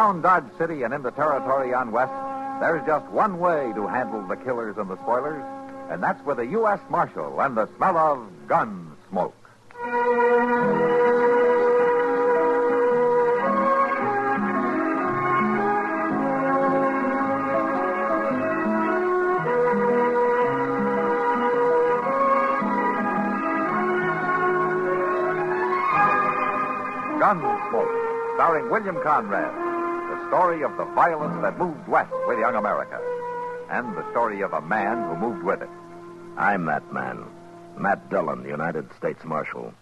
Around Dodge City and in the territory on West, there's just one way to handle the killers and the spoilers, and that's with a U.S. Marshal and the smell of gun smoke. Gunsmoke, starring William Conrad. The story of the violence that moved west with young America. And the story of a man who moved with it. I'm that man. Matt Dillon, the United States Marshal.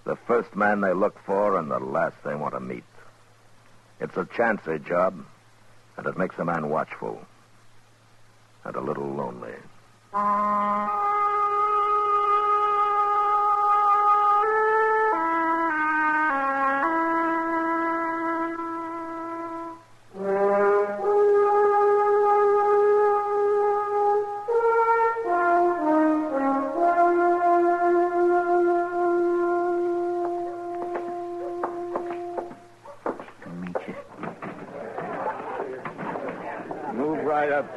The first man they look for and the last they want to meet. It's a chancy job, and it makes a man watchful. And a little lonely.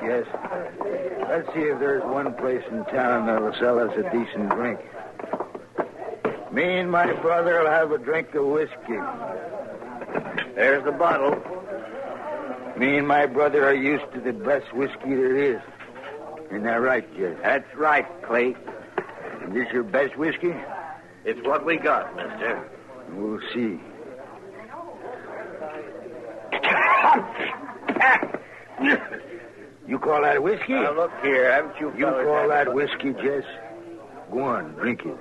Yes. Let's see if there's one place in town that'll sell us a decent drink. Me and my brother will have a drink of whiskey. There's the bottle. Me and my brother are used to the best whiskey there is. Isn't that right, Jess? That's right, Clay. Is this your best whiskey? It's what we got, mister. We'll see. You call that whiskey? Now, look here, haven't you... You call that whiskey, Jess? Go on, drink it.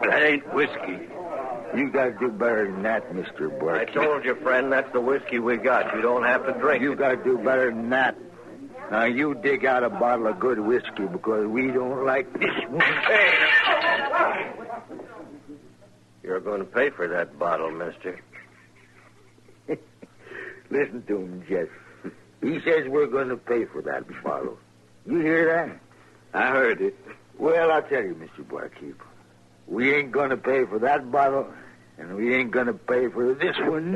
That ain't whiskey. You got to do better than that, Mr. Barker. I told you, friend, that's the whiskey we got. You don't have to drink You it. got to do better than that. Now, you dig out a bottle of good whiskey because we don't like this one. Hey! You're going to pay for that bottle, mister. Listen to him, Jess. He says we're going to pay for that bottle. You hear that? I heard it. Well, I'll tell you, Mr. Barkeep. We ain't going to pay for that bottle, and we ain't going to pay for this one.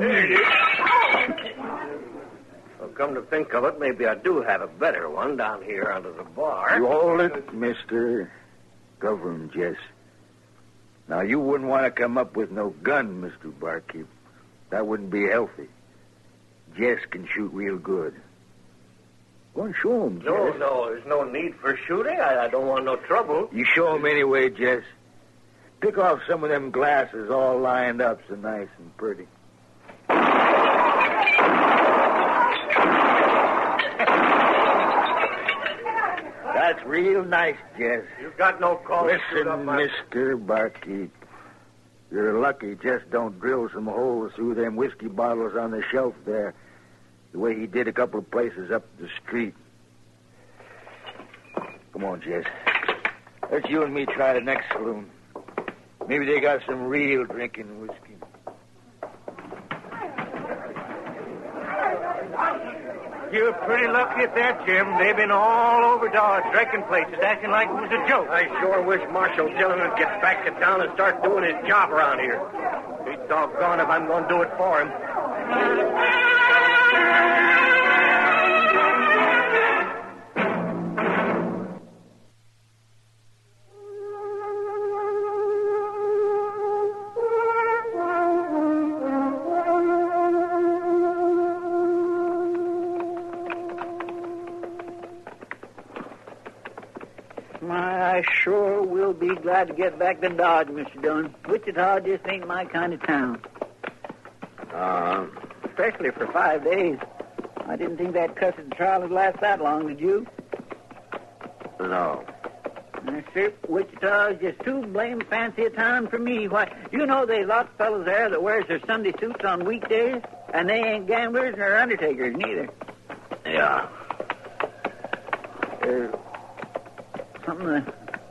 Well, come to think of it, maybe I do have a better one down here under the bar. You hold it, mister. Cover him, Jess. Now, you wouldn't want to come up with no gun, Mr. Barkeep. That wouldn't be healthy. Jess can shoot real good. Go and show him, Jess. No, there's no need for shooting. I don't want no trouble. You show him anyway, Jess. Pick off some of them glasses all lined up so nice and pretty. That's real nice, Jess. You've got no call to shoot up Listen, my... Mr. Barkeep. You're lucky Jess don't drill some holes through them whiskey bottles on the shelf there, the way he did a couple of places up the street. Come on, Jess. Let's you and me try the next saloon. Maybe they got some real drinking whiskey. You're pretty lucky at that, Jim. They've been all over Dodge, drinking places, acting like it was a joke. I sure wish Marshal Dillon would get back to town and start doing his job around here. Be doggone if I'm going to do it for him. I sure will be glad to get back to Dodge, Mr. Dillon. Wichita just ain't my kind of town. Especially for 5 days. I didn't think that cussed trial would last that long, did you? No. Sir, Wichita is just too blame fancy a town for me. Why, you know there's lots of fellows there that wears their Sunday suits on weekdays, and they ain't gamblers nor undertakers neither. Yeah. Something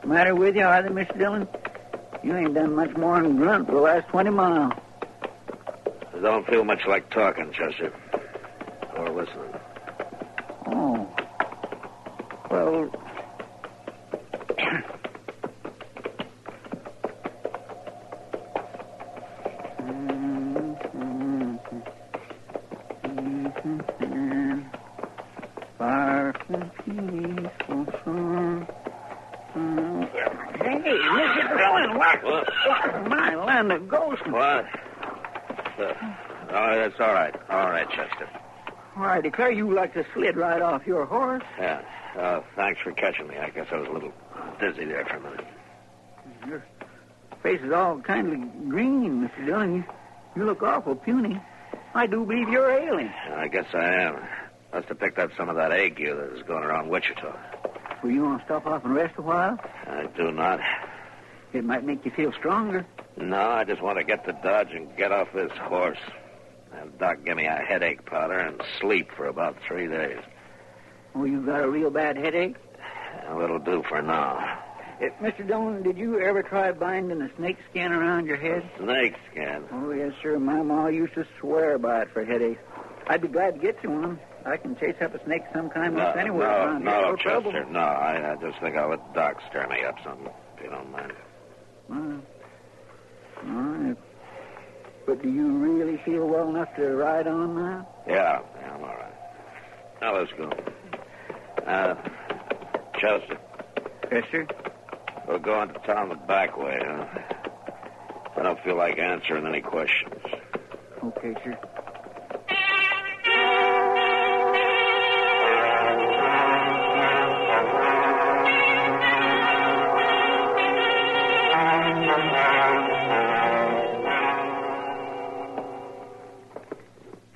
the matter with you, are they, Mr. Dillon? You ain't done much more than grunt for the last 20 miles. I don't feel much like talking, Chester. Or listening. Oh. Well... Doc. What? My land of ghosts. What? That's all right. All right, Chester. Why, I declare you like to slid right off your horse. Yeah. Thanks for catching me. I guess I was a little dizzy there for a minute. Your face is all kind of green, Mr. Dillon. You look awful puny. I do believe you're ailing. I guess I am. Must have picked up some of that ague that was going around Wichita. Well, you want to stop off and rest a while? I do not. It might make you feel stronger. No, I just want to get to Dodge and get off this horse. And Doc give me a headache powder and sleep for about 3 days. Oh, you got a real bad headache? Well, it'll do for now. Mr. Dillon, did you ever try binding a snake skin around your head? Snake skin? Oh, yes, sir. My ma used to swear by it for headaches. I'd be glad to get you one. I can chase up a snake sometime most anywhere around here. No trouble. Chester, no. I just think I'll let Doc stir me up something, if you don't mind. All right. But do you really feel well enough to ride on now? Yeah, I'm all right. Now, let's go. Chester. Yes, sir? We'll go into town the back way, huh? I don't feel like answering any questions. Okay, sir.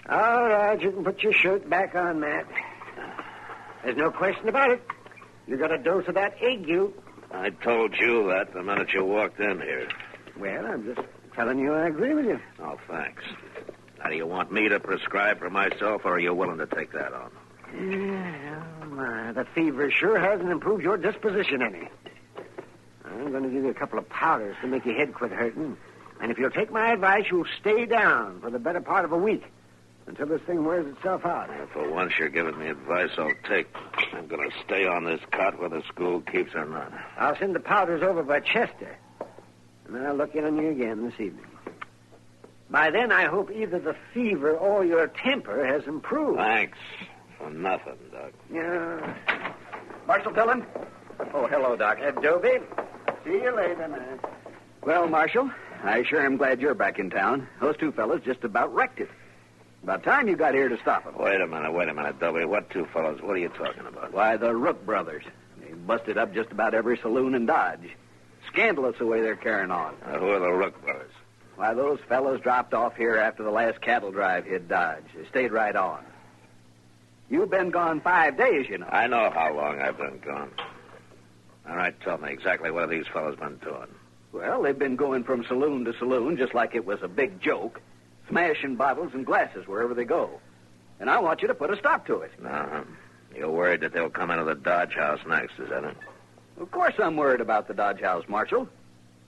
All right, you can put your shirt back on, Matt. There's no question about it. You got a dose of that ague. I told you that the minute you walked in here. Well, I'm just telling you I agree with you. Oh, thanks. Now, do you want me to prescribe for myself, or are you willing to take that on? Yeah, my, the fever sure hasn't improved your disposition any. I'm going to give you a couple of powders to make your head quit hurting. And if you'll take my advice, you'll stay down for the better part of a week until this thing wears itself out. Well, for once you're giving me advice I'll take. I'm going to stay on this cot whether school keeps or not. I'll send the powders over by Chester. And I'll look in on you again this evening. By then, I hope either the fever or your temper has improved. Thanks for nothing, Doc. Yeah. Marshal Dillon? Oh, hello, Doc. Adobe. See you later, man. Well, Marshal, I sure am glad you're back in town. Those two fellas just about wrecked it. About time you got here to stop them. Wait a minute, Dobie. What two fellows? What are you talking about? Why, the Rook brothers. They busted up just about every saloon in Dodge. Scandalous the way they're carrying on. Who are the Rook brothers? Why, those fellows dropped off here after the last cattle drive hit Dodge. They stayed right on. You've been gone 5 days, you know. I know how long I've been gone. All right, tell me exactly what have these fellows been doing. Well, they've been going from saloon to saloon just like it was a big joke, smashing bottles and glasses wherever they go. And I want you to put a stop to it. Uh-huh. You're worried that they'll come into the Dodge House next, is that it? Of course I'm worried about the Dodge House, Marshal.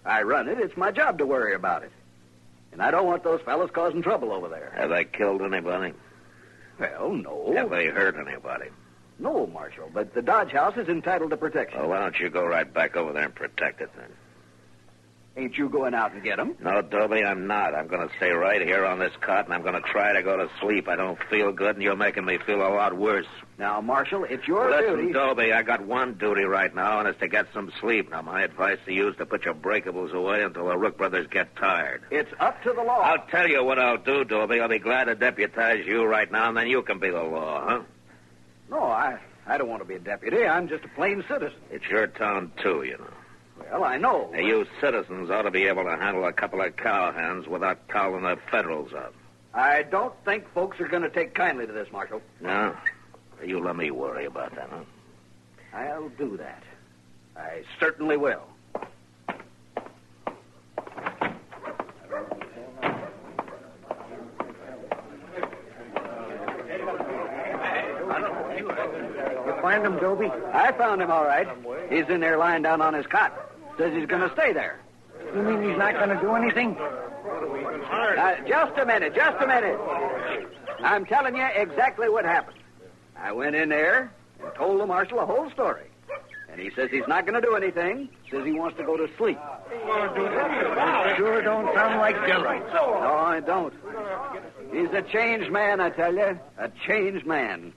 I run it. It's my job to worry about it. And I don't want those fellows causing trouble over there. Have they killed anybody? Well, no. Have they hurt anybody? No, Marshal, but the Dodge House is entitled to protection. Well, why don't you go right back over there and protect it, then? Ain't you going out and get them? No, Dobie, I'm not. I'm going to stay right here on this cot, and I'm going to try to go to sleep. I don't feel good, and you're making me feel a lot worse. Now, Marshal, it's your Listen, duty... Dobie, I got one duty right now, and it's to get some sleep. Now, my advice to you is to put your breakables away until the Rook brothers get tired. It's up to the law. I'll tell you what I'll do, Dobie. I'll be glad to deputize you right now, and then you can be the law, huh? No, I don't want to be a deputy. I'm just a plain citizen. It's your town, too, you know. Well, I know. Now, you citizens ought to be able to handle a couple of cowhands without calling the Federals up. I don't think folks are going to take kindly to this, Marshal. No? You let me worry about that, huh? I'll do that. I certainly will. You find him, Dobie? I found him, all right. He's in there lying down on his cot. Says he's going to stay there. You mean he's not going to do anything? Just a minute. I'm telling you exactly what happened. I went in there and told the marshal the whole story. And he says he's not going to do anything. Says he wants to go to sleep. Sure don't sound like Dillon. No, I don't. He's a changed man, I tell you. A changed man.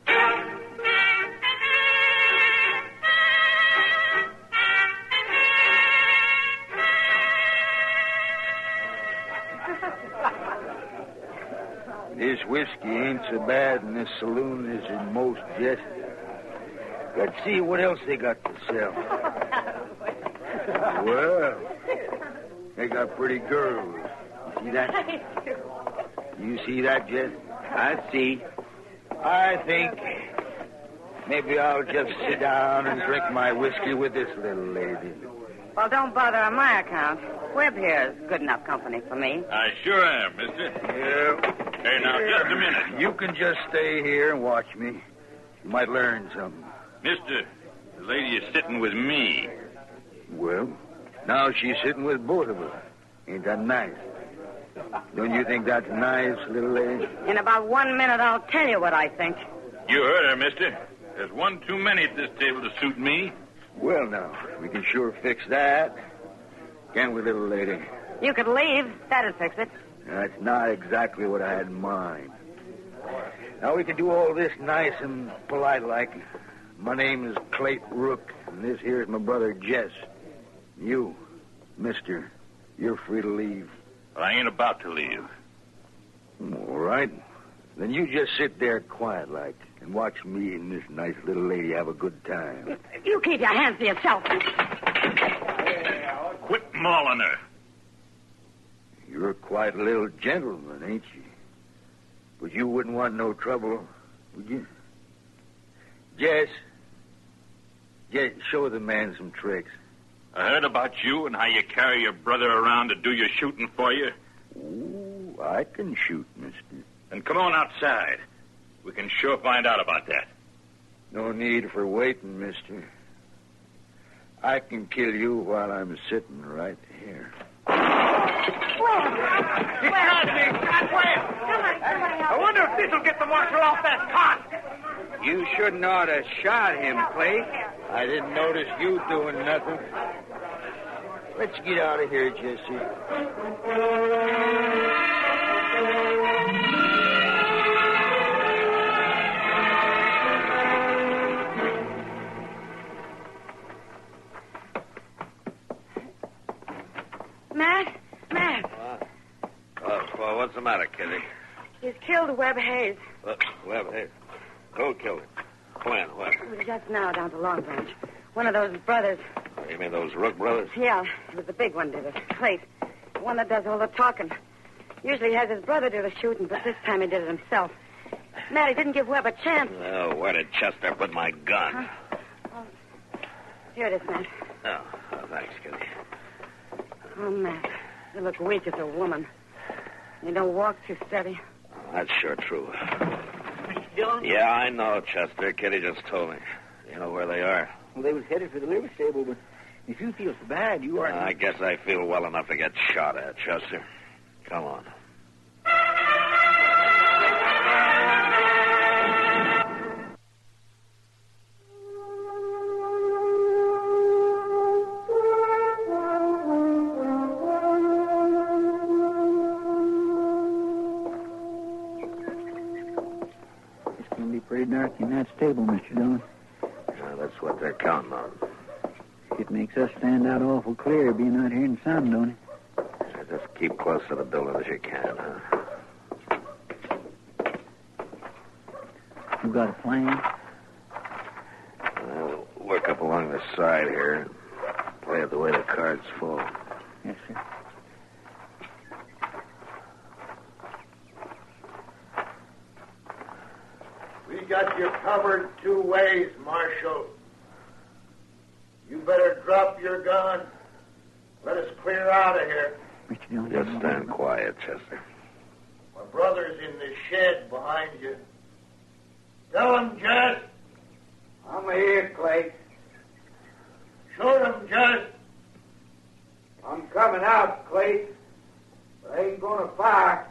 whiskey ain't so bad in this saloon as in most, Jess. Let's see what else they got to sell. Well, they got pretty girls. You see that? You see that, Jess? I see. I think maybe I'll just sit down and drink my whiskey with this little lady. Well, don't bother on my account. Webb here is good enough company for me. I sure am, mister. Yeah. Hey, now, just a minute. You can just stay here and watch me. You might learn something. Mister, the lady is sitting with me. Well, now she's sitting with both of us. Ain't that nice? Don't you think that's nice, little lady? In about 1 minute, I'll tell you what I think. You heard her, mister. There's one too many at this table to suit me. Well, now, we can sure fix that. Can we, little lady? You could leave. That'd fix it. That's not exactly what I had in mind. Now, we can do all this nice and polite-like. My name is Clayt Rook, and this here's my brother Jess. You, mister, you're free to leave. But I ain't about to leave. All right. Then you just sit there quiet-like and watch me and this nice little lady have a good time. You keep your hands to yourself. Quit mauling her. You're quite a little gentleman, ain't you? But you wouldn't want no trouble, would you? Jess, show the man some tricks. I heard about you and how you carry your brother around to do your shooting for you. Ooh, I can shoot, mister. Then come on outside. We can sure find out about that. No need for waiting, mister. I can kill you while I'm sitting right here. I wonder if this'll get the marshal off that cot. You shouldn't ought to shot him, Clay. I didn't notice you doing nothing. Let's get out of here, Jesse. Matt. Well, what's the matter, Kitty? He's killed Webb Hayes. Webb, hey. Who killed him? When? What? It was just now down to Long Branch. One of those brothers. Oh, you mean those Rook brothers? Yeah, it was the big one did it. Clayt. The one that does all the talking. Usually he has his brother do the shooting, but this time he did it himself. Matt, he didn't give Webb a chance. Oh, where did Chester put my gun? Huh? Oh, here it is, Matt. Oh, thanks, Kitty. Oh, Matt, you look weak as a woman. You don't walk too steady. Oh, that's sure true. Dillon? Yeah, I know, Chester. Kitty just told me. You know where they are? Well, they was headed for the liver stable, but if you feel so bad, you are... I guess I feel well enough to get shot at, Chester. Come on. Pretty dark in that stable, Mr. Dillon. Yeah, that's what they're counting on. It makes us stand out awful clear being out here in the sun, don't it? Yeah, just keep close to the building as you can, huh? You got a plan? We'll work up along the side here and play it the way the cards fall. Yes, sir. We got you covered two ways, Marshal. You better drop your gun. Let us clear out of here. Mr. Dillon, Just stand quiet, Chester. My brother's in the shed behind you. Tell him, Jess. I'm here, Clay. Shoot him, Jess. I'm coming out, Clay. But I ain't gonna fire.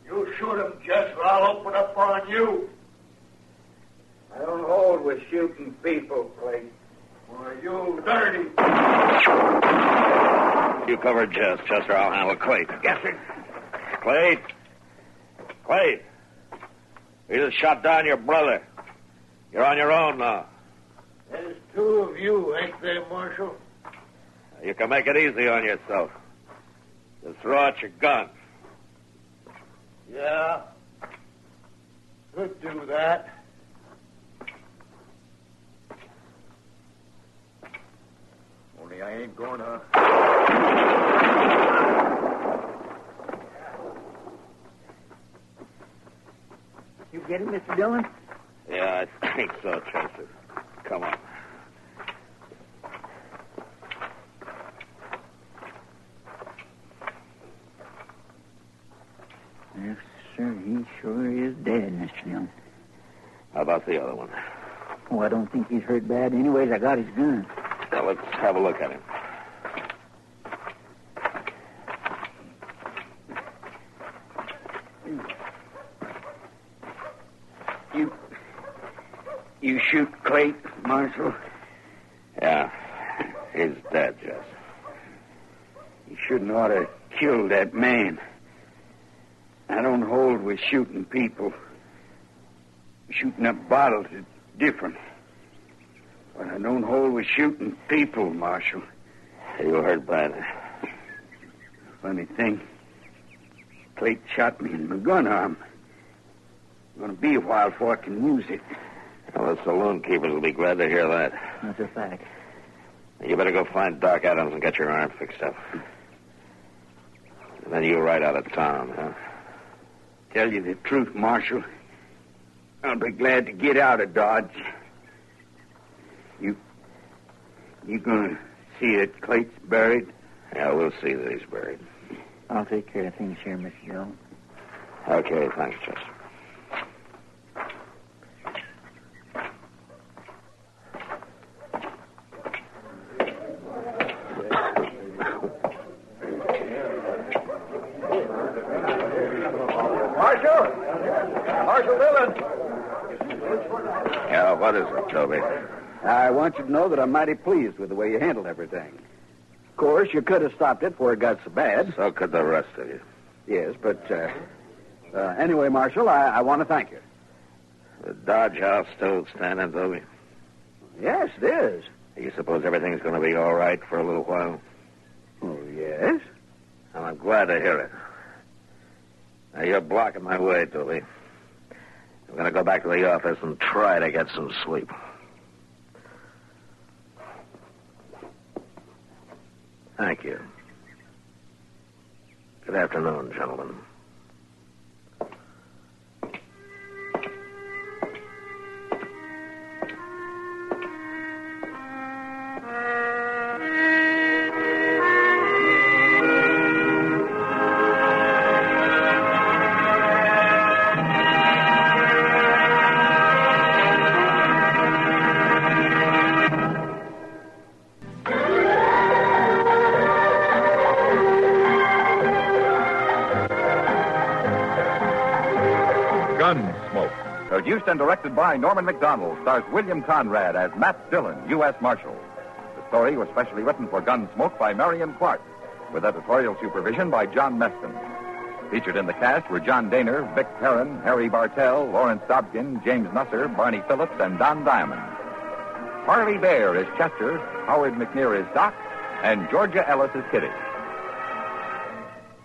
You shoot him, Jess, or I'll open up on you. I don't hold with shooting people, Clay. Why, you dirty. You cover Jess, Chester. I'll handle Clayt. Yes, sir. Clayt. Clayt. You just shot down your brother. You're on your own now. There's two of you, ain't there, Marshal? You can make it easy on yourself. Just throw out your gun. Yeah, could do that. Only I ain't gonna. You get it, Mr. Dillon? Yeah, I think so, Chester. Come on. Yes, sir. He sure is dead, Mr. Dillon. How about the other one? Oh, I don't think he's hurt bad. Anyways, I got his gun. Now, let's have a look at him. You shoot Clayt, Marshal? Yeah, he's dead, Jess. You shouldn't ought to kill that man. I don't hold with shooting people. Shooting up bottles is different. But I don't hold with shooting people, Marshal. You hurt bad. Funny thing, Clayt shot me in my gun arm. It's going to be a while before I can use it. Well, the saloon keepers will be glad to hear that. That's a fact. You better go find Doc Adams and get your arm fixed up. And then you ride out of town, huh? Tell you the truth, Marshal, I'll be glad to get out of Dodge. You gonna see that Clayt's buried? Yeah, we'll see that he's buried. I'll take care of things here, Mr. Dillon. Okay, thanks, Chester. Marshal Dillon. Yeah, what is it, Toby? I want you to know that I'm mighty pleased with the way you handled everything. Of course, you could have stopped it before it got so bad. So could the rest of you. Yes, but anyway, Marshal, I want to thank you. The Dodge House still standing, Toby? Yes, it is. You suppose everything's going to be all right for a little while? Oh, yes. Well, I'm glad to hear it. Now, you're blocking my way, Toby. I'm going to go back to the office and try to get some sleep. Thank you. Good afternoon, gentlemen. Gunsmoke, produced and directed by Norman McDonald, stars William Conrad as Matt Dillon, U.S. Marshal. The story was specially written for Gunsmoke by Marion Clark, with editorial supervision by John Meston. Featured in the cast were John Daner, Vic Perrin, Harry Bartell, Lawrence Dobkin, James Nusser, Barney Phillips, and Don Diamond. Harley Bear is Chester, Howard McNear is Doc, and Georgia Ellis is Kitty.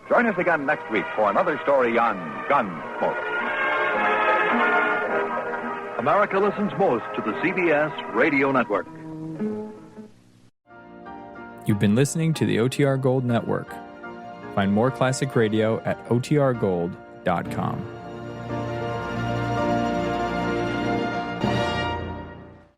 Join us again next week for another story on Gunsmoke. America listens most to the CBS Radio Network. You've been listening to the OTR Gold Network. Find more classic radio at otrgold.com.